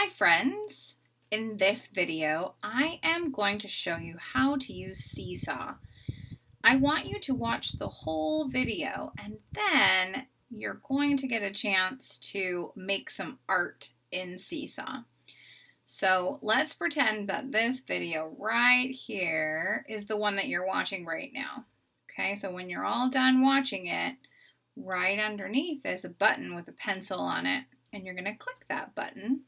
Hi friends! In this video, I am going to show you how to use Seesaw. I want you to watch the whole video and then you're going to get a chance to make some art in Seesaw. So let's pretend that this video right here is the one that you're watching right now. Okay, so when you're all done watching it, right underneath is a button with a pencil on it, and you're going to click that button.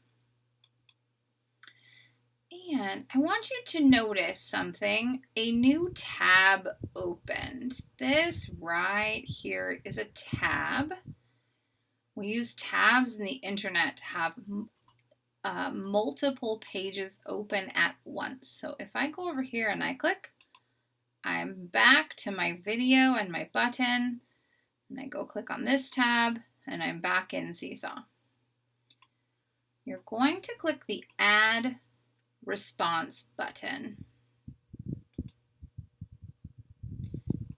And I want you to notice something. A new tab opened. This right here is a tab. We use tabs in the internet to have multiple pages open at once. So if I go over here and I click, I'm back to my video and my button. And I go click on this tab and I'm back in Seesaw. You're going to click the Add Response button.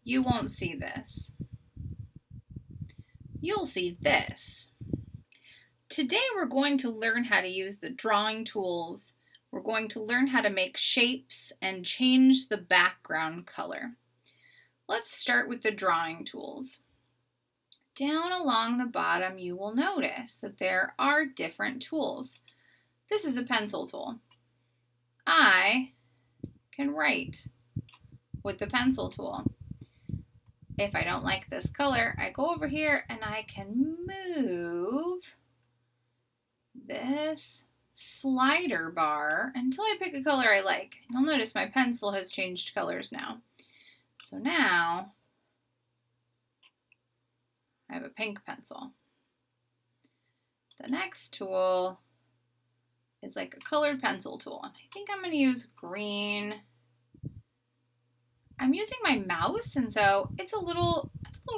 You won't see this. You'll see this. Today we're going to learn how to use the drawing tools. We're going to learn how to make shapes and change the background color. Let's start with the drawing tools. Down along the bottom you will notice that there are different tools. This is a pencil tool. I can write with the pencil tool. If I don't like this color, I go over here and I can move this slider bar until I pick a color I like. You'll notice my pencil has changed colors now. So now I have a pink pencil. The next tool is like a colored pencil tool. And I think I'm going to use green. I'm using my mouse, and so it's a little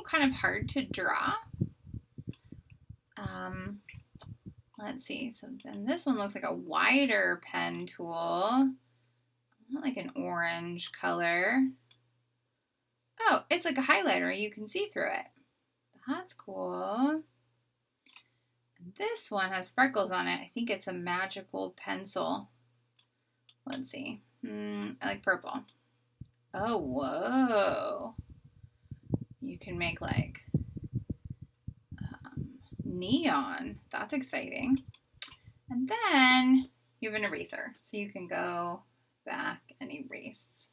kind of hard to draw. Let's see. So then this one looks like a wider pen tool. Like an orange color. Oh, it's like a highlighter. You can see through it. That's cool. This one has sparkles on it. I think it's a magical pencil. Let's see. I like purple. Oh, whoa. You can make like neon. That's exciting. And then you have an eraser. So you can go back and erase.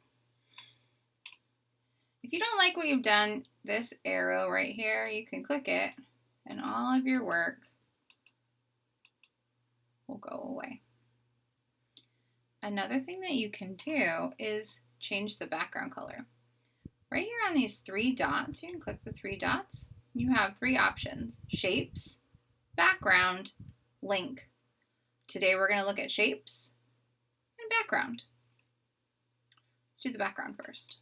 If you don't like what you've done, this arrow right here, you can click it and all of your work will go away. Another thing that you can do is change the background color. Right here on these three dots, you can click the three dots. You have three options: shapes, background, link. Today we're going to look at shapes and background. Let's do the background first.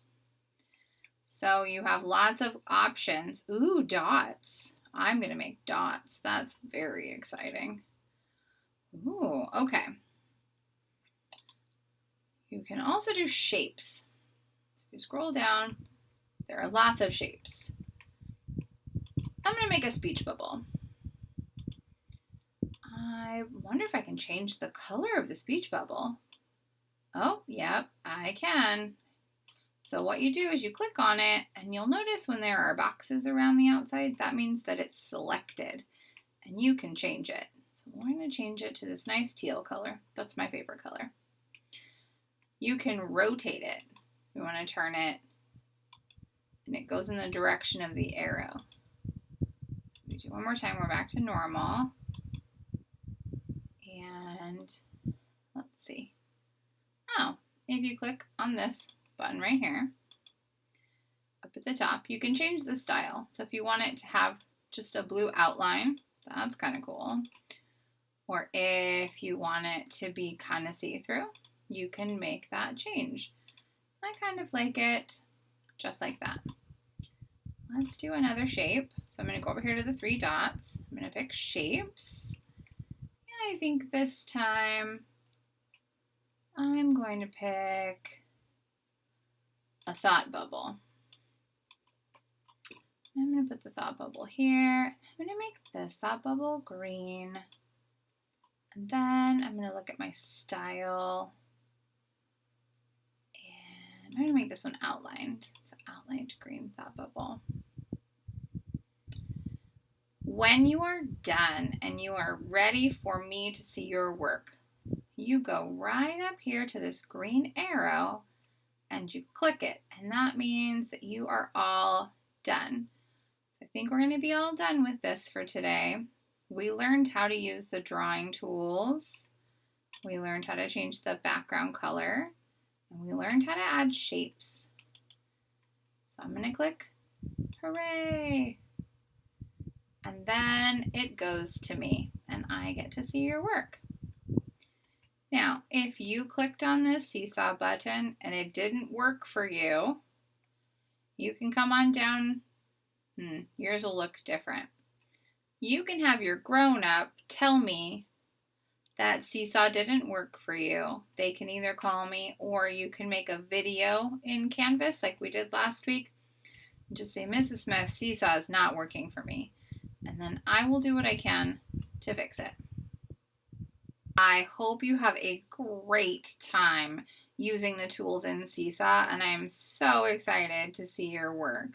So you have lots of options. Ooh, dots. I'm going to make dots. That's very exciting. Ooh, okay. You can also do shapes. So if you scroll down, there are lots of shapes. I'm going to make a speech bubble. I wonder if I can change the color of the speech bubble. Oh, yep, I can. So what you do is you click on it, and you'll notice when there are boxes around the outside, that means that it's selected, and you can change it. So we're going to change it to this nice teal color. That's my favorite color. You can rotate it. You want to turn it, and it goes in the direction of the arrow. We do one more time. We're back to normal. And let's see. Oh, if you click on this button right here, up at the top, you can change the style. So if you want it to have just a blue outline, that's kind of cool. Or if you want it to be kind of see-through, you can make that change. I kind of like it just like that. Let's do another shape. So I'm going to go over here to the three dots. I'm going to pick shapes. And I think this time I'm going to pick a thought bubble. I'm going to put the thought bubble here. I'm going to make this thought bubble green. And then I'm going to look at my style. And I'm going to make this one outlined. So outlined green thought bubble. When you are done and you are ready for me to see your work, you go right up here to this green arrow and you click it. And that means that you are all done. So I think we're going to be all done with this for today. We learned how to use the drawing tools. We learned how to change the background color. And we learned how to add shapes. So I'm going to click hooray. And then it goes to me and I get to see your work. Now, if you clicked on this seesaw button and it didn't work for you, you can come on down. Yours will look different. You can have your grown-up tell me that seesaw didn't work for you. They can either call me or you can make a video in Canvas like we did last week. And just say, Mrs. Smith, seesaw is not working for me. And then I will do what I can to fix it. I hope you have a great time using the tools in Seesaw, and I am so excited to see your work.